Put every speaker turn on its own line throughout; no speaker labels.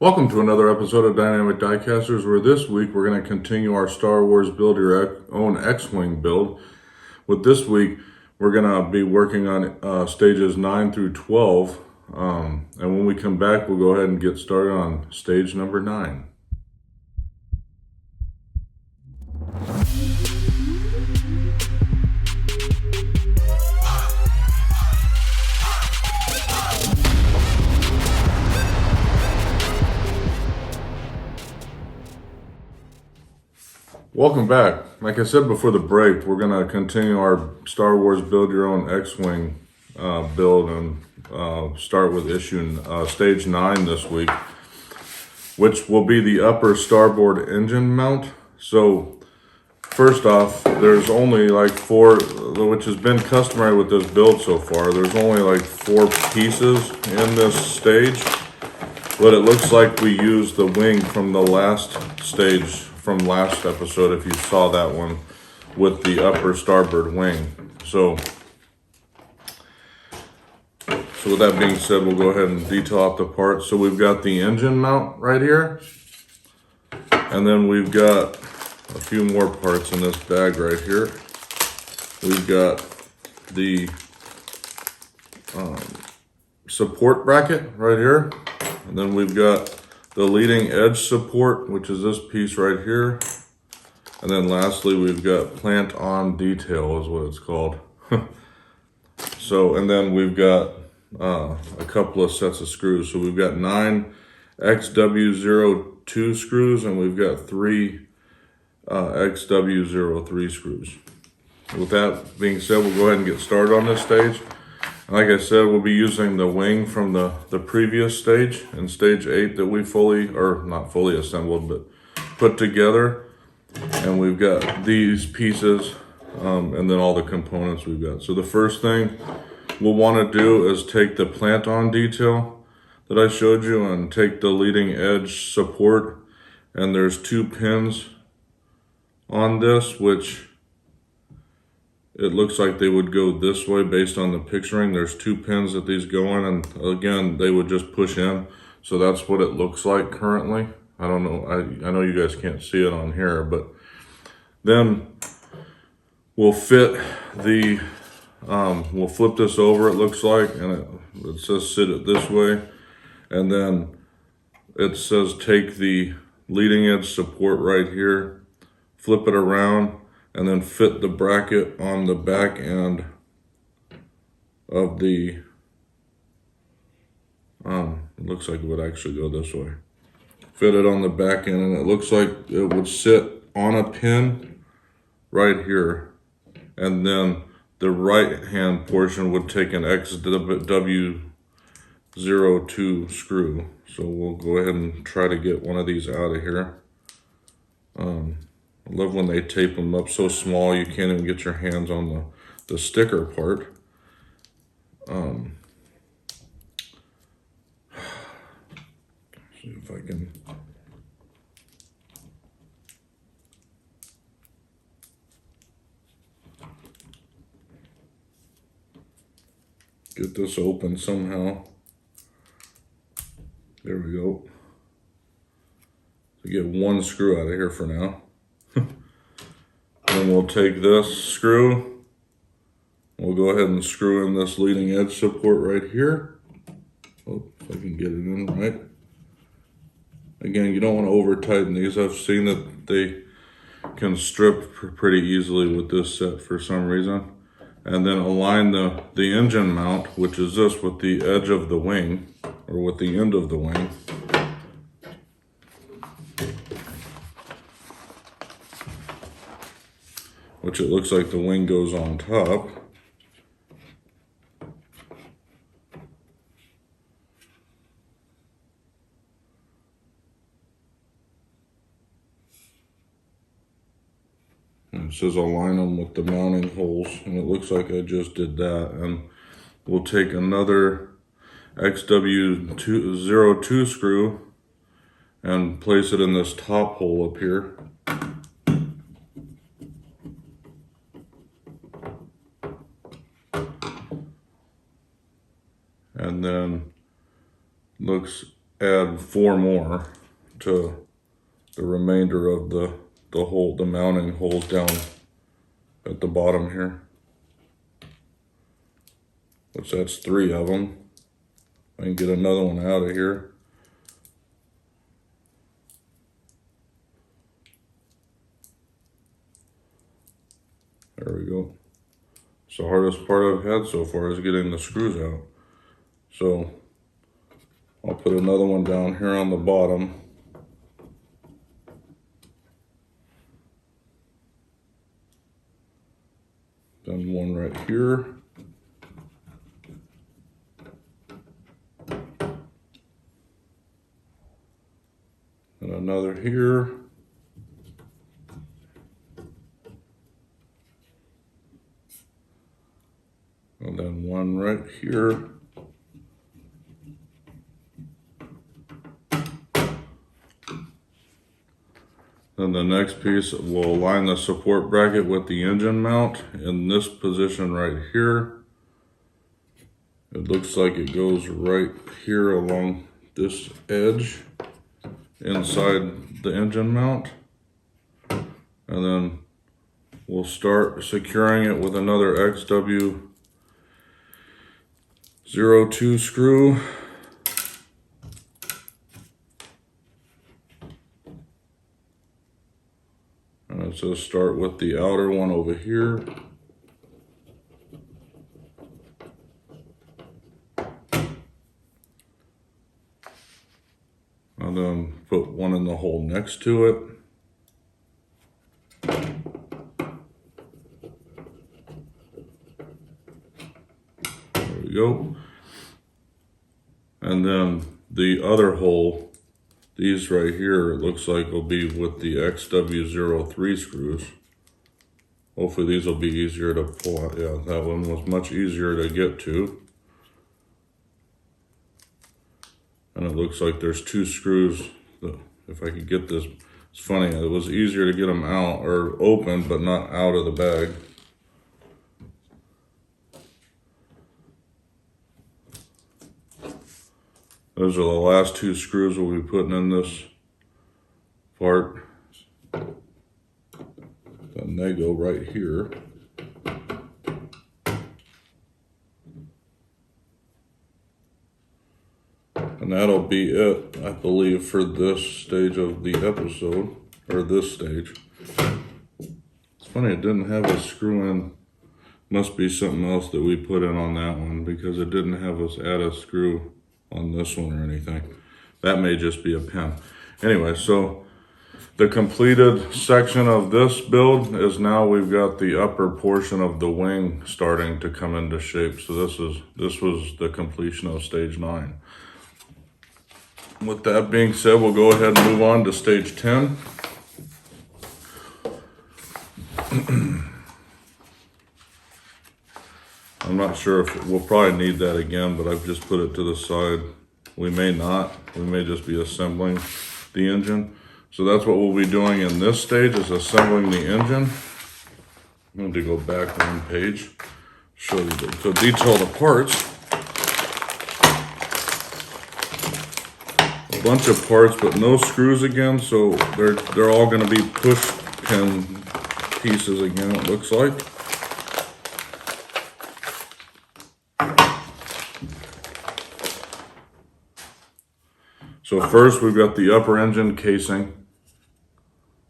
Welcome to another episode of Dynamic Diecasters, where this week we're going to continue our Star Wars Build Your Own X-Wing build. With this week, we're going to be working on stages 9 through 12. And when we come back, we'll go ahead and get started on stage number 9. Welcome back. Like I said before the break, we're going to continue our Star Wars Build Your Own X-Wing build and start with stage 9 this week, which will be the upper starboard engine mount. So first off, there's only like 4, which has been customary with this build so far. There's only like 4 pieces in this stage, but it looks like we used the wing from the last stage from last episode, if you saw that one, with the upper starboard wing. So with that being said, we'll go ahead and detail out the parts. So we've got the engine mount right here, and then we've got a few more parts in this bag right here. We've got the support bracket right here, and then we've got the leading edge support, which is this piece right here. And then lastly, we've got plant on detail is what it's called. So, and then we've got a couple of sets of screws. So we've got 9 XW02 screws, and we've got 3 XW03 screws. With that being said, we'll go ahead and get started on this stage. Like I said, we'll be using the wing from the previous stage, in stage 8, that we not fully assembled, but put together. And we've got these pieces, and then all the components we've got. So the first thing we'll want to do is take the plant on detail that I showed you and take the leading edge support. And there's 2 pins on this, which it looks like they would go this way based on the picturing. There's 2 pins that these go in, and again, they would just push in. So that's what it looks like currently. I don't know, I know you guys can't see it on here, but then we'll fit the, we'll flip this over, it looks like, and it says sit it this way. And then it says take the leading edge support right here, flip it around, and then fit the bracket on the back end of the, it looks like it would actually go this way. Fit it on the back end, and it looks like it would sit on a pin right here. And then the right hand portion would take an XW02 screw. So we'll go ahead and try to get one of these out of here. I love when they tape them up so small you can't even get your hands on the sticker part. See if I can get this open somehow. There we go. So get 1 screw out of here for now. Then we'll take this screw, we'll go ahead and screw in this leading edge support right here. Oh, if I can get it in right. Again, you don't want to over tighten these. I've seen that they can strip pretty easily with this set for some reason. And then align the engine mount, which is this, with the edge of the wing, or with the end of the wing. Which it looks like the wing goes on top. And it says align them with the mounting holes, and it looks like I just did that. And we'll take another XW02 screw and place it in this top hole up here. And then looks add 4 more to the remainder of the mounting holes down at the bottom here. Which that's 3 of them. I can get another one out of here. There we go. It's the hardest part I've had so far is getting the screws out. So I'll put another one down here on the bottom. Then one right here. And another here. And then one right here. Then the next piece, we'll align the support bracket with the engine mount in this position right here. It looks like it goes right here along this edge inside the engine mount. And then we'll start securing it with another XW02 screw. And so start with the outer one over here. And then put one in the hole next to it. There we go. And then the other hole, these right here, it looks like will be with the XW03 screws. Hopefully these will be easier to pull out. Yeah, that one was much easier to get to. And it looks like there's 2 screws. If I could get this, it's funny, it was easier to get them out or open, but not out of the bag. Those are the last 2 screws we'll be putting in this part. Then they go right here. And that'll be it, I believe, for this stage of the episode, or this stage. It's funny, it didn't have a screw in. Must be something else that we put in on that one, because it didn't have us add a screw on this one or anything. That may just be a pin. Anyway, so the completed section of this build is now we've got the upper portion of the wing starting to come into shape. So this was the completion of stage 9. With that being said, we'll go ahead and move on to stage 10. I'm not sure if we'll probably need that again, but I've just put it to the side. We may not. We may just be assembling the engine. So that's what we'll be doing in this stage, is assembling the engine. I'm going to go back 1 page, show you to detail the parts. A bunch of parts, but no screws again, so they're all going to be push pin pieces again, it looks like. So first we've got the upper engine casing.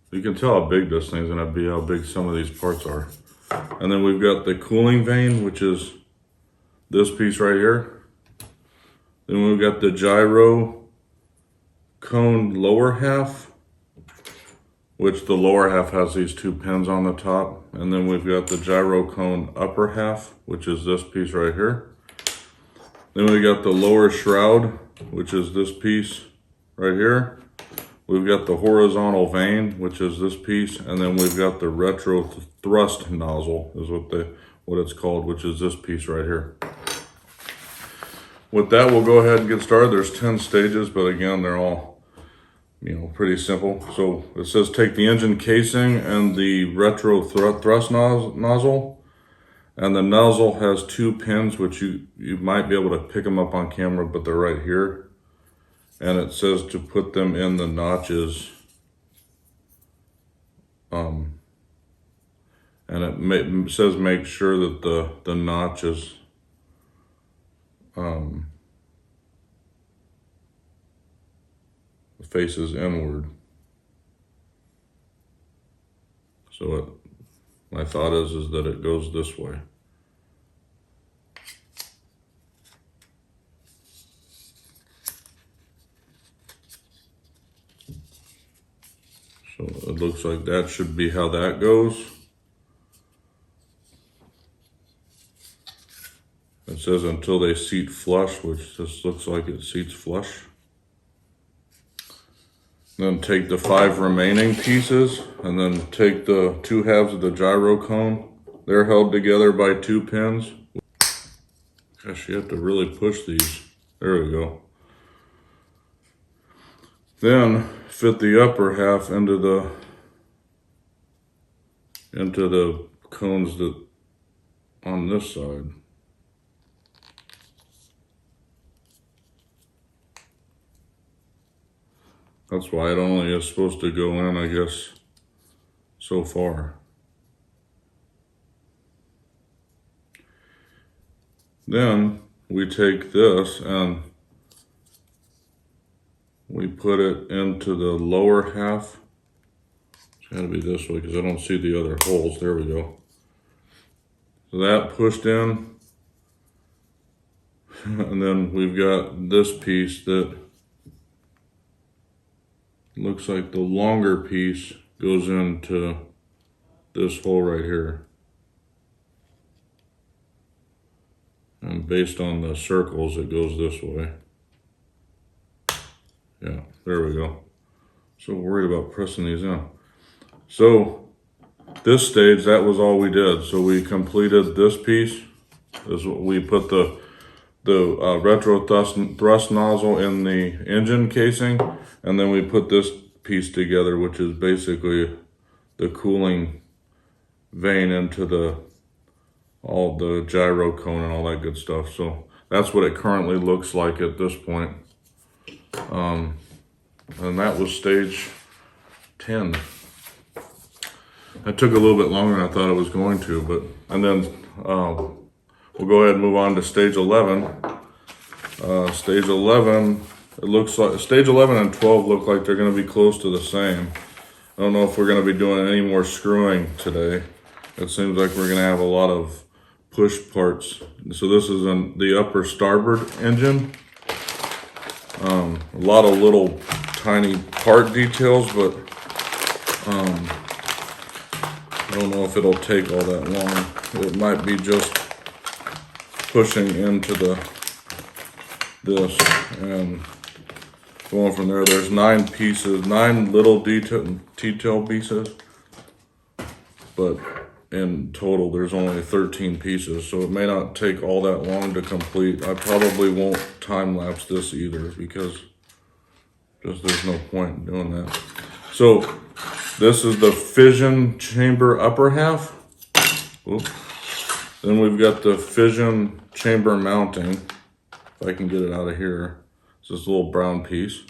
You can tell how big this thing's gonna be, how big some of these parts are. And then we've got the cooling vane, which is this piece right here. Then we've got the gyro cone lower half, which the lower half has these 2 pins on the top. And then we've got the gyro cone upper half, which is this piece right here. Then we got the lower shroud, which is this piece right here. We've got the horizontal vane, which is this piece, and then we've got the retro thrust nozzle, is what it's called, which is this piece right here. With that, we'll go ahead and get started. There's 10 stages, but again, they're all, pretty simple. So it says take the engine casing and the retro thrust nozzle, and the nozzle has 2 pins, which you might be able to pick them up on camera, but they're right here. and it says to put them in the notches. And it says make sure that the notches faces inward. So my thought is that it goes this way. So it looks like that should be how that goes. It says until they seat flush, which just looks like it seats flush. Then take the 5 remaining pieces and then take the 2 halves of the gyro cone. They're held together by 2 pins. Gosh, you have to really push these. There we go. Then fit the upper half into the cones that on this side. That's why it only is supposed to go in, I guess, so far. Then we take this and we put it into the lower half. It's gotta be this way because I don't see the other holes. There we go. So that pushed in. And then we've got this piece that looks like the longer piece goes into this hole right here. And based on the circles, it goes this way. Yeah, there we go. So worried about pressing these in. So this stage, that was all we did. So we completed this piece. This is what we put the retro thrust nozzle in the engine casing, and then we put this piece together, which is basically the cooling vein into all the gyro cone and all that good stuff. So that's what it currently looks like at this point. And that was stage 10. That took a little bit longer than I thought it was going to, and then we'll go ahead and move on to stage 11. Stage 11, it looks like stage 11 and 12 look like they're going to be close to the same. I don't know if we're going to be doing any more screwing today. It seems like we're going to have a lot of push parts. So this is in the upper starboard engine. A lot of little tiny part details, but I don't know if it'll take all that long. It might be just pushing into this and going from there. There's 9 pieces, 9 little detail pieces, but in total there's only 13 pieces, so it may not take all that long to complete. I probably won't time lapse this either because just there's no point in doing that. So this is the fission chamber upper half. Oops. Then we've got the fission chamber mounting. If I can get it out of here. It's this little brown piece.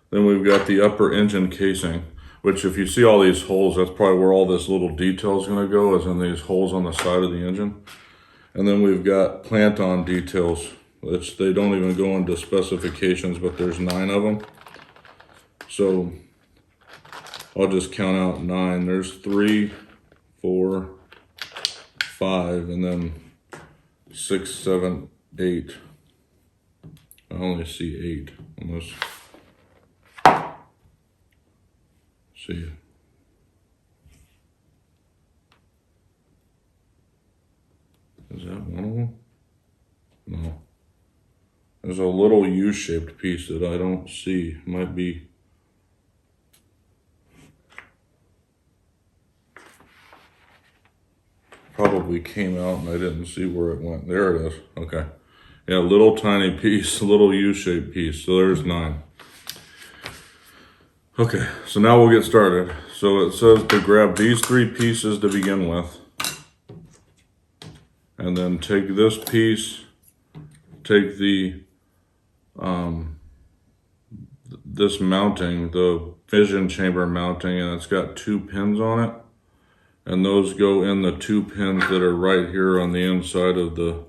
Then we've got the upper engine casing, which if you see all these holes, that's probably where all this little detail is going to go, is in these holes on the side of the engine. And then we've got plant-on details, which they don't even go into specifications, but there's 9 of them. So I'll just count out 9. There's 3, 4, 5, and then 6, 7, 8. I only see 8 on this. See. Is that one of them? No. There's a little U-shaped piece that I don't see. Might be. Probably came out and I didn't see where it went. There it is. Okay. Yeah, little tiny piece, little U-shaped piece. So there's 9. Okay, so now we'll get started. So it says to grab these 3 pieces to begin with. And then take this piece, take the this mounting, the fission chamber mounting, and it's got 2 pins on it. And those go in the 2 pins that are right here on the inside of the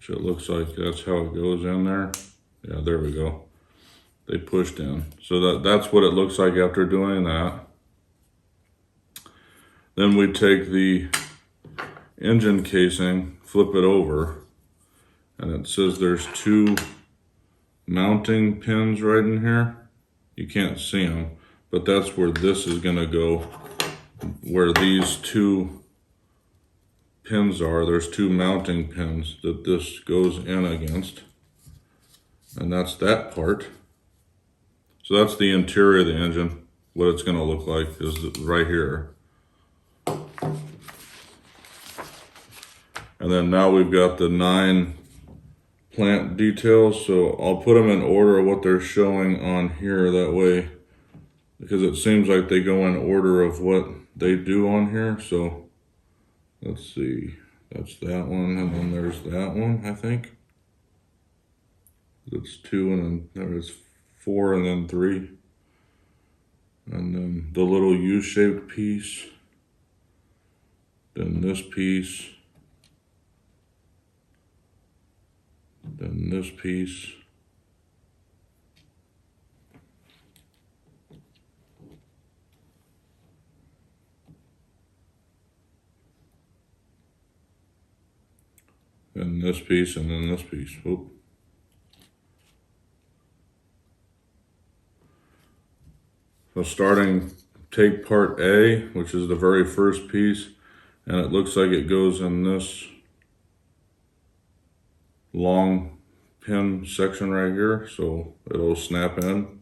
it looks like that's how it goes in there. Yeah, there we go. They pushed in. So that's what it looks like after doing that. Then we take the engine casing, flip it over, and it says there's 2 mounting pins right in here. You can't see them, but that's where this is gonna go, where these 2 pins are. There's 2 mounting pins that this goes in against, and that's that part. So that's the interior of the engine. What it's going to look like is right here. And then now we've got the 9 plant details, so I'll put them in order of what they're showing on here, that way, because it seems like they go in order of what they do on here. So let's see, that's that one, and then there's that one, I think. That's 2, and then there's 4, and then 3. And then the little U-shaped piece. Then this piece. Then this piece. And this piece, and then this piece. Oop. So starting, take part A, which is the very first piece, and it looks like it goes in this long pin section right here, so it'll snap in.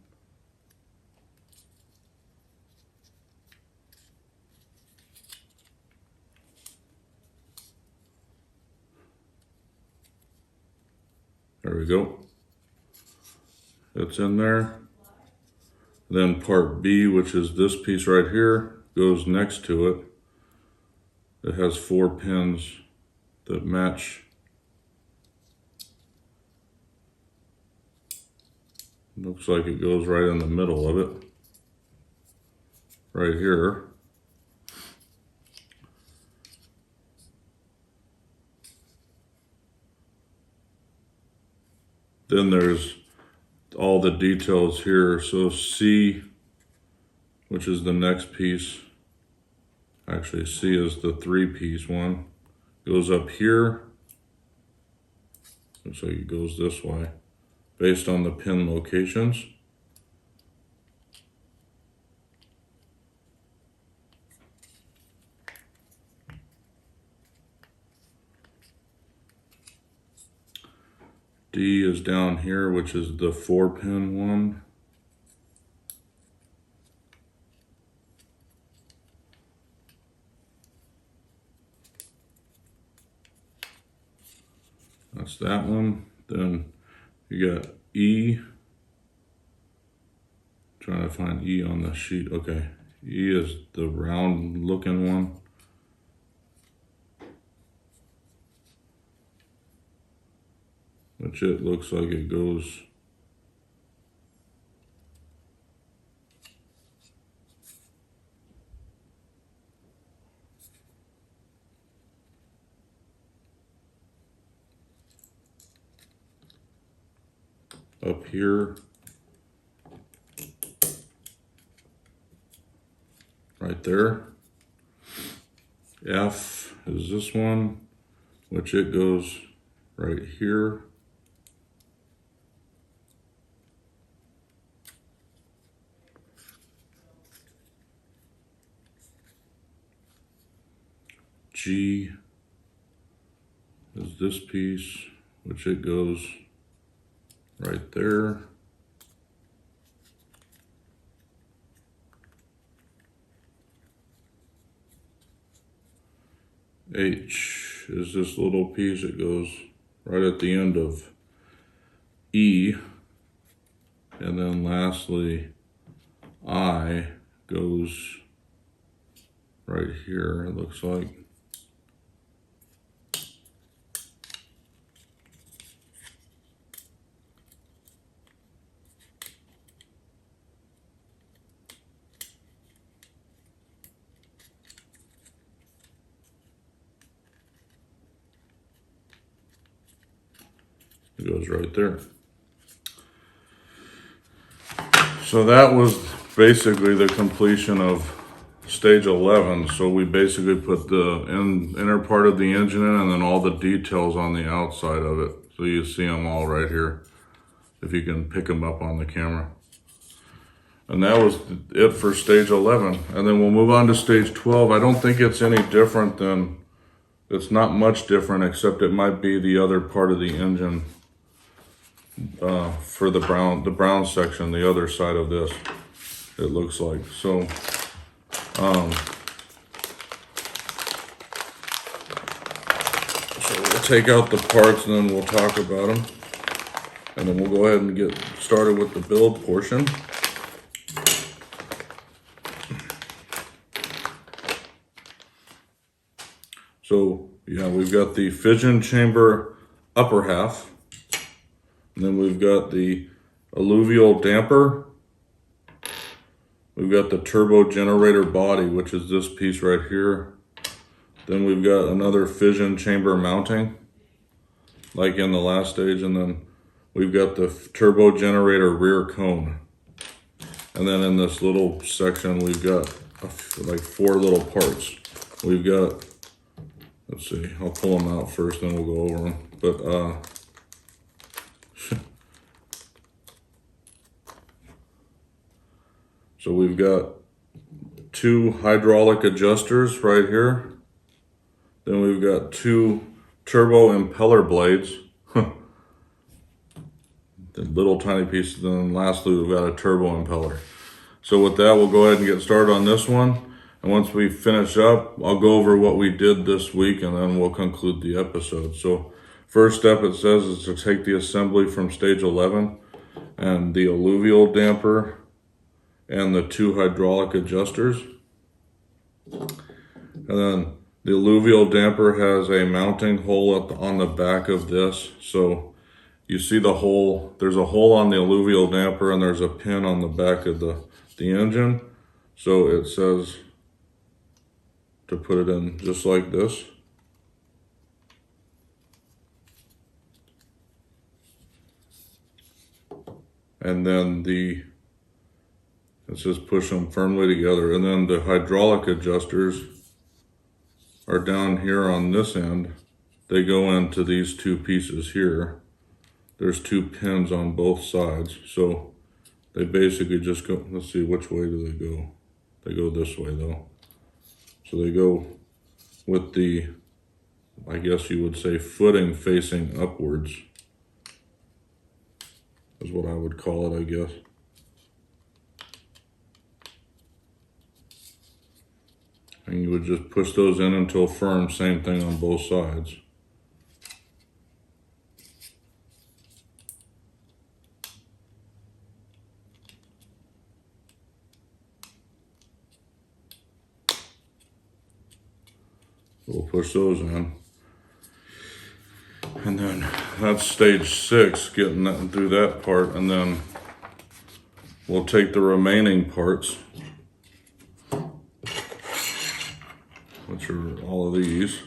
There we go. It's in there. Then part B, which is this piece right here, goes next to it. It has 4 pins that match. Looks like it goes right in the middle of it. Right here. Then there's all the details here. So C, which is the next piece, actually C is the 3-piece one, goes up here. Looks like it goes this way, based on the pin locations. D is down here, which is the 4-pin one. That's that one. Then you got E. Trying to find E on the sheet. Okay, E is the round looking one. Which it looks like it goes up here, right there. F is this one, which it goes right here. G is this piece, which it goes right there. H is this little piece, it goes right at the end of E. And then lastly, I goes right here, it looks like. It goes right there. So that was basically the completion of stage 11. So we basically put the inner part of the engine in and then all the details on the outside of it. So you see them all right here, if you can pick them up on the camera. And that was it for stage 11. And then we'll move on to stage 12. I don't think it's any different than, it's not much different, except it might be the other part of the engine for the brown section, the other side of this, it looks like. So so we'll take out the parts and then we'll talk about them, and then we'll go ahead and get started with the build portion. So yeah, we've got the fission chamber upper half, and then we've got the alluvial damper. We've got the turbo generator body, which is this piece right here. Then we've got another fission chamber mounting, like in the last stage, and then we've got the turbo generator rear cone. And then in this little section, we've got like 4 little parts. We've got, let's see, I'll pull them out first, then we'll go over them. But so we've got 2 hydraulic adjusters right here. Then we've got 2 turbo impeller blades. The little tiny pieces. Then lastly, we've got a turbo impeller. So with that, we'll go ahead and get started on this one. And once we finish up, I'll go over what we did this week, and then we'll conclude the episode. So first step, it says, is to take the assembly from stage 11 and the alluvial damper and the 2 hydraulic adjusters. And then the alluvial damper has a mounting hole on the back of this. So you see the hole, there's a hole on the alluvial damper and there's a pin on the back of the engine. So it says to put it in just like this. And then it says push them firmly together. And then the hydraulic adjusters are down here on this end. They go into these 2 pieces here. There's 2 pins on both sides. So they basically just go, let's see, which way do they go? They go this way though. So they go with the, I guess you would say, footing facing upwards, is what I would call it, I guess. And you would just push those in until firm, same thing on both sides. We'll push those in. And then that's stage 6, getting that through that part, and then we'll take the remaining parts, which are all of these.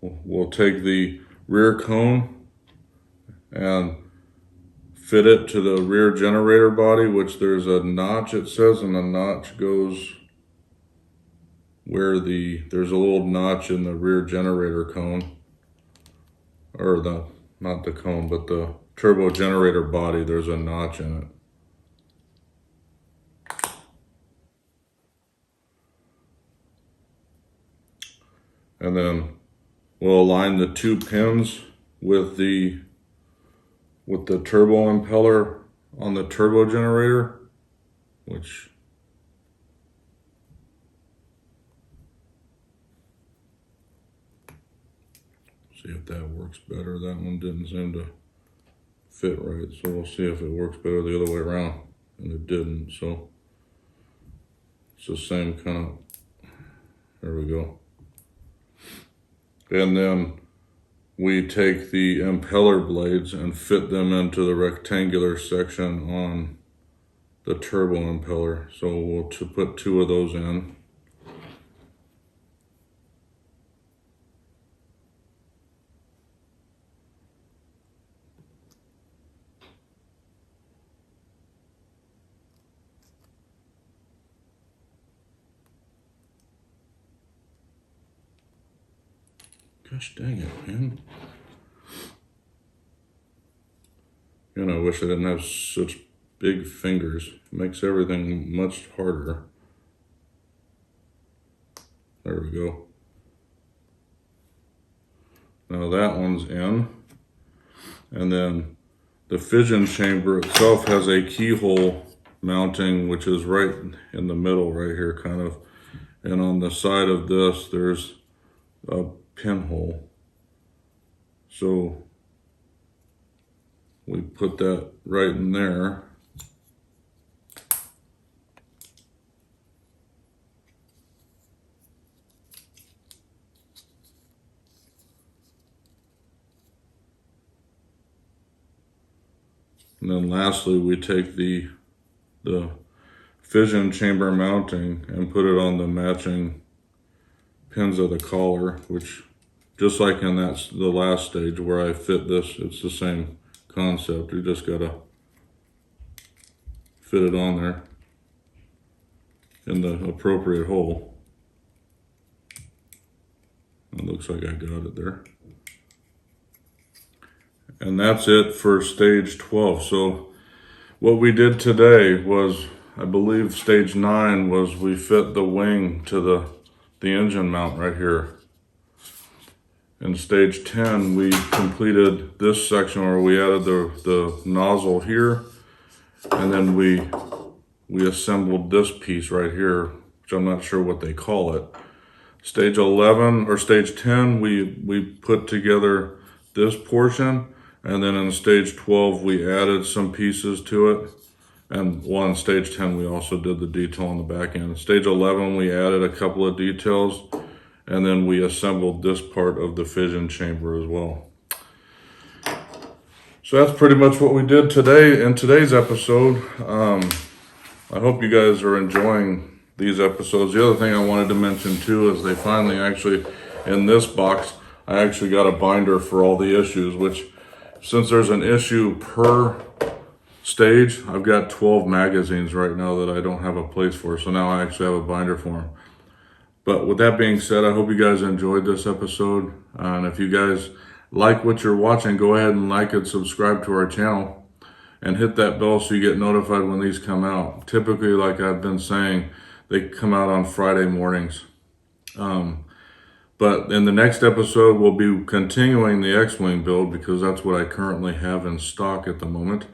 We'll take the rear cone and fit it to the rear generator body, which there's a notch, it says, and the notch goes where there's a little notch in the rear generator cone, or not the cone, but the turbo generator body, there's a notch in it. And then we'll align the 2 pins with the turbo impeller on the turbo generator, which see if that works better. That one didn't seem to fit right, so we'll see if it works better the other way around, and it didn't. So it's the same kind of There we go. And then we take the impeller blades and fit them into the rectangular section on the turbo impeller. So we'll put 2 of those in. Gosh dang it, man. And I wish I didn't have such big fingers. It makes everything much harder. There we go. Now that one's in. And then the fission chamber itself has a keyhole mounting, which is right in the middle right here, kind of. And on the side of this, there's a pinhole. So we put that right in there. And then lastly, we take the fission chamber mounting and put it on the matching pins of the collar, which just like in the last stage where I fit this, it's the same concept. You just gotta fit it on there in the appropriate hole. It looks like I got it there. And that's it for stage 12. So what we did today was, I believe stage 9 was we fit the wing to the engine mount right here. In stage 10, we completed this section where we added the nozzle here, and then we assembled this piece right here, which I'm not sure what they call it. Stage 11 or stage 10, we put together this portion, and then in stage 12, we added some pieces to it. And in stage 10, we also did the detail on the back end. Stage 11, we added a couple of details, and then we assembled this part of the fission chamber as well. So that's pretty much what we did today in today's episode. I hope you guys are enjoying these episodes. The other thing I wanted to mention too is they finally actually, in this box, I actually got a binder for all the issues, which since there's an issue per stage, I've got 12 magazines right now that I don't have a place for. So now I actually have a binder for them. But with that being said, I hope you guys enjoyed this episode. And if you guys like what you're watching, go ahead and like and subscribe to our channel and hit that bell so you get notified when these come out. Typically, like I've been saying, they come out on Friday mornings. But in the next episode, we'll be continuing the X-Wing build because that's what I currently have in stock at the moment.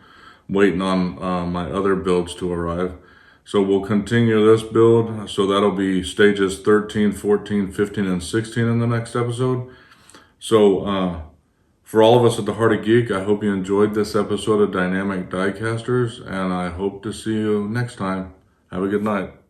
Waiting on my other builds to arrive. So we'll continue this build. So that'll be stages 13, 14, 15, and 16 in the next episode. So for all of us at the Heart of Geek, I hope you enjoyed this episode of Dynamic Diecasters, and I hope to see you next time. Have a good night.